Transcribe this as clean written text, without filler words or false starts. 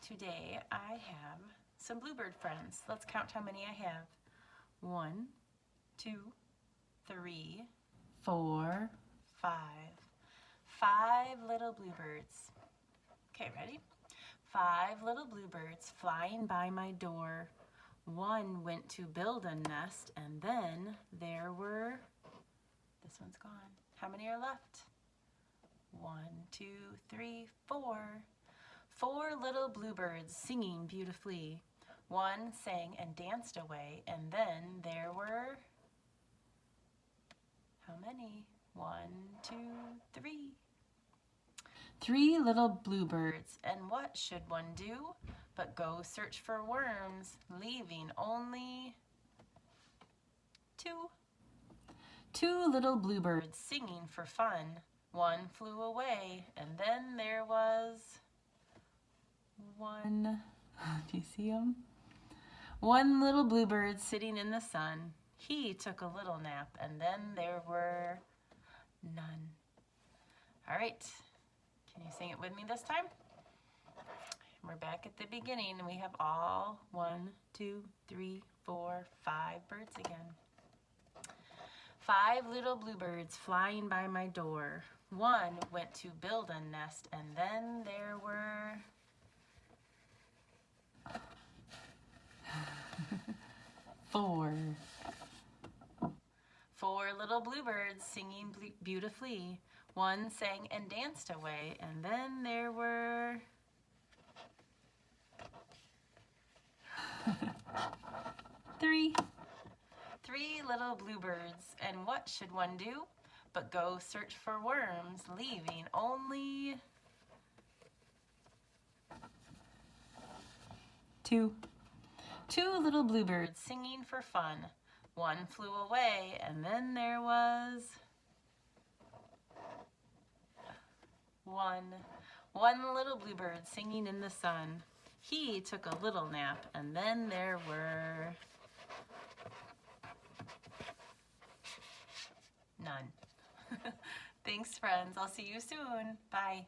Today I have some bluebird friends. Let's count how many I have. 1, 2, 3, 4, 5. 5 little bluebirds. Okay, ready? 5 little bluebirds flying by my door. One went to build a nest, and then there were, this one's gone. How many are left? 1, 2, 3, 4. 4 little bluebirds singing beautifully. One sang and danced away, and then there were, how many? 1, 2, 3. 3 little bluebirds, and what should one do but go search for worms, leaving only 2. 2 little bluebirds singing for fun. One flew away, and then there was 1. Do you see him? 1 little bluebird sitting in the sun. He took a little nap, and then there were none. All right. Can you sing it with me this time? We're back at the beginning, and we have all 1, 2, 3, 4, 5 birds again. 5 little bluebirds flying by my door. One went to build a nest, and then there were 4. 4 little bluebirds singing beautifully. One sang and danced away, and then there were 3. 3 little bluebirds, and what should one do but go search for worms, leaving only 2. 2 little bluebirds singing for fun. One flew away, and then there was 1. 1 little bluebird singing in the sun. He took a little nap, and then there were none. Thanks, friends. I'll see you soon. Bye.